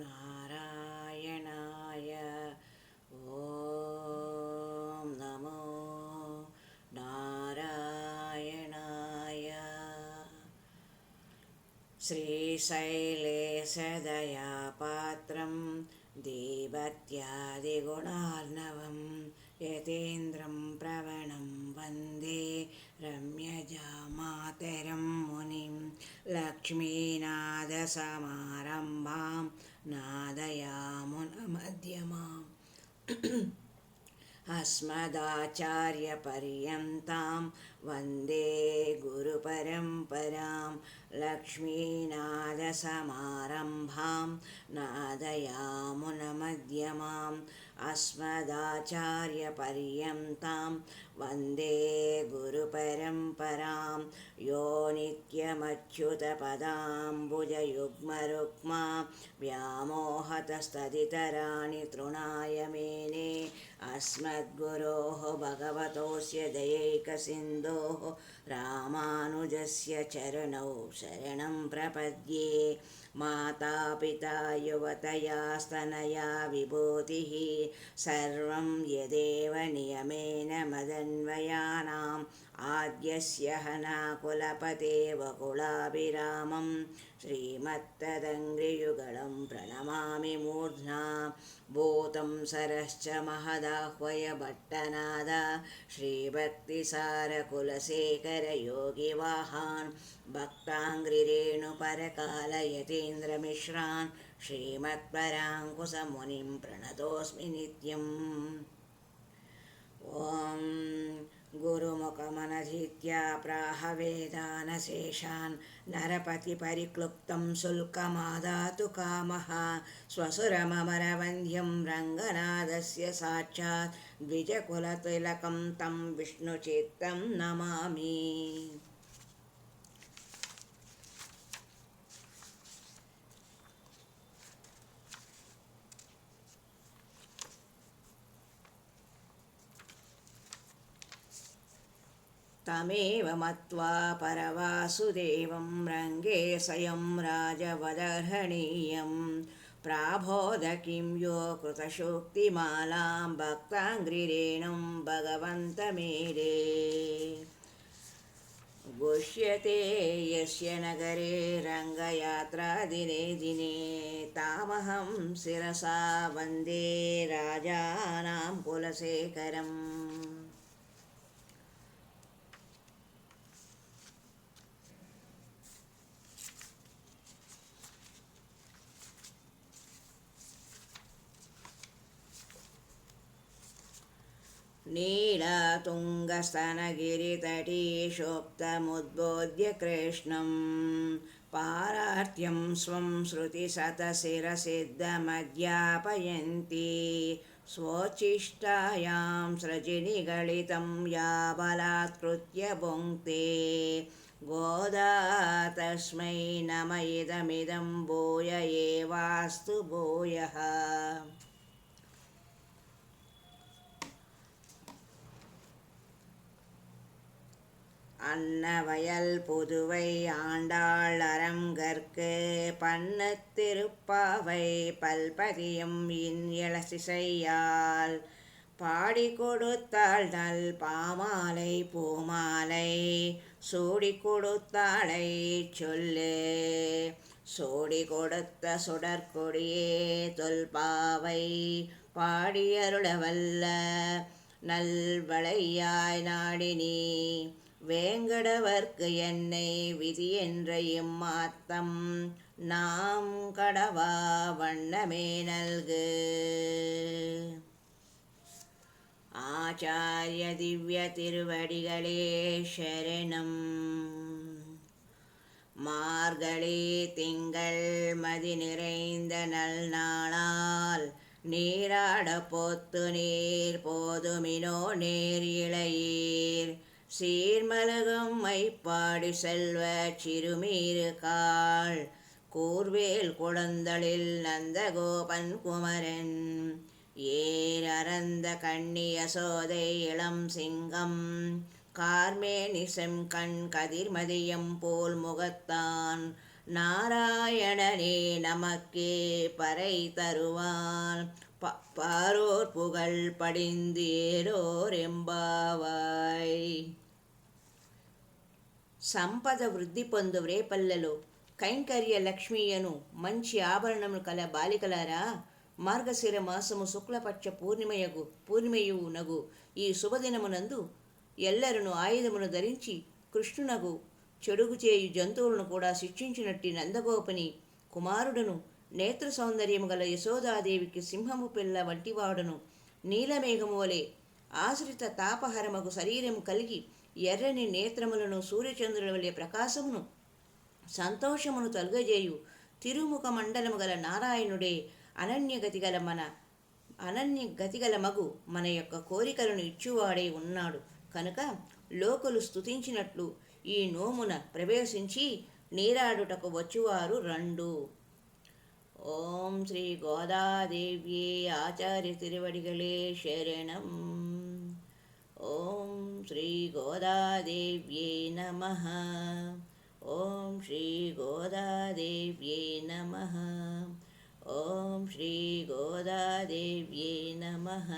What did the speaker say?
नारायणाय ॐ नमो नारायणाय। श्रीशैलेशदयापात्रं दीभक्त्यादिगुणार्णवं यतीन्द्रं प्रवणं वन्दे रम्यजामातरं मुनिं लक्ष्मीनाथसमारम्भां नादयामुनमध्यमाम् अस्मदाचार्यपर्यन्तां वन्दे गुरुपरम्परां लक्ष्मीनाथसमारम्भां नादयामुनमध्यमाम् अस्मदाचार्यपर्यन्तां वन्दे गुरुपरम्परां यो नित्यमच्युतपदाम्बुजयुग्मरुक्मा व्यामोहतस्तदितराणि तृणाय मेने अस्मद्गुरोः भगवतोऽस्य दयैकसिन्धोः रामानुजस्य चरणौ शरणं प्रपद्ये। मातापिता युवतयास्तनया विभूतिः सर्वं यदेव नियमेन मदन्वयानाम् आद्यस्य हनाकुलपतेव कुलाभिरामं श्रीमत्तदङ्घ्रियुगलं प्रणमामि मूर्ध्ना। भूतं सरश्च महदाह्वय भट्टनाद श्रीभक्तिसारकुलशेखरयोगिवाहान् भक्ताङ्घ्रिरेणुपरकालयतीन्द्रमिश्रान् श्रीमत्पराङ्कुशमुनिं प्रणतोऽस्मि नित्यम्। ॐ गुरुमुखमनधीत्या प्राह वेदानशेषान् नरपतिपरिक्लुप्तं शुल्कमादातु कामः स्वसुरममरवन्द्यं रङ्गनाथस्य साक्षात् द्विजकुलतिलकं तं विष्णुचित्तं नमामि। तमेव मत्वा परवासुदेवं रङ्गे स्वयं राजवदर्हणीयं प्राबोधकिं यो कृतशुक्तिमालां भक्ताङ्घ्रिरेणुं भगवन्तमीडे। गुष्यते यस्य नगरे रङ्गयात्रा दिने दिने तामहं शिरसा वन्दे राजानां कुलशेखरम्। नीलातुङ्गस्तनगिरितटी शोक्तमुद्बोध्य कृष्णं पारार्त्यं स्वं श्रुतिशतशिरसिद्धमध्यापयन्ती स्वोच्छिष्टायां सृजिनिगलितं या बलात्कृत्य भुङ्क्ते गोदा तस्मै नम इदमिदं भूय एवास्तु भूयः। அன்னவயல் புதுவை ஆண்டாள் அரங்கற்கு பன்னத் திருப்பாவை பல்பதியும் இளசிசையால் பாடி கொடுத்தாள் நல் பாமாலை பூமாலை சூடி கொடுத்தாளை சொல்லு சூடி கொடுத்த சுடற்கொடியே தொல்பாவை பாடியருளவல்ல நல்வளையாய் நாடினி வேங்கடவர்க்கு என்னை விதி என்ற இம்மாத்தம் நாம் கடவா வண்ணமே நல்கு. ஆச்சாரிய திவ்ய திருவடிகளே சரணம். மார்கழி திங்கள் மதி நிறைந்த நல் நாளால் நீராட போத்து நீர் போதுமினோ நேர் இளையீர் சீர்மலகும் மைப்பாடி செல்வ சிறுமீறு காள் கூர்வேல் குழந்தளில் நந்தகோபன் குமரன் ஏர் அரந்த கண்ணி யசோதை இளம் சிங்கம் கார்மேனி செம்கண் கதிர்மதியம் போல் முகத்தான் நாராயணனே நமக்கே பறை தருவான். பாரோர் புகழ் படிந்து ஏரோர் ఎంబావాయ్. సంపద వృద్ధి పొందు రేపల్లెలో కైంకర్య లక్ష్మీయను మంచి ఆభరణములు కల బాలికలారా, మార్గశిర మాసము శుక్లపక్ష పూర్ణిమయు నగు ఈ శుభదినమునందు ఎల్లరును ఆయుధమును ధరించి కృష్ణునగు చెడుగు చేయు జంతువులను కూడా శిక్షించినట్టి నందగోపని కుమారుడును నేత్ర సౌందర్యము గల యశోదాదేవికి సింహము పిల్ల వంటివాడును నీలమేఘము వలె ఆశ్రిత తాపహరమగు శరీరము కలిగి ఎర్రని నేత్రములను సూర్యచంద్రుల వలె ప్రకాశమును సంతోషమును తొలగజేయు తిరుముఖ మండలము గల నారాయణుడే అనన్యగతిగల మగు మన యొక్క కోరికలను ఇచ్చువాడే ఉన్నాడు కనుక లోకులు స్తుతించినట్లు ఈ నోమున ప్రవేశించి నీరాడుటకు వచ్చువారు రండు. ఓం శ్రీ గోదాదేవ్యే ఆచార్య తిరువడిగళే శరణం. ఓం శ్రీ గోదాదేవ్యే నమః. ఓం శ్రీ గోదాదేవ్యే నమః. ఓం శ్రీ గోదాదేవ్యే నమః.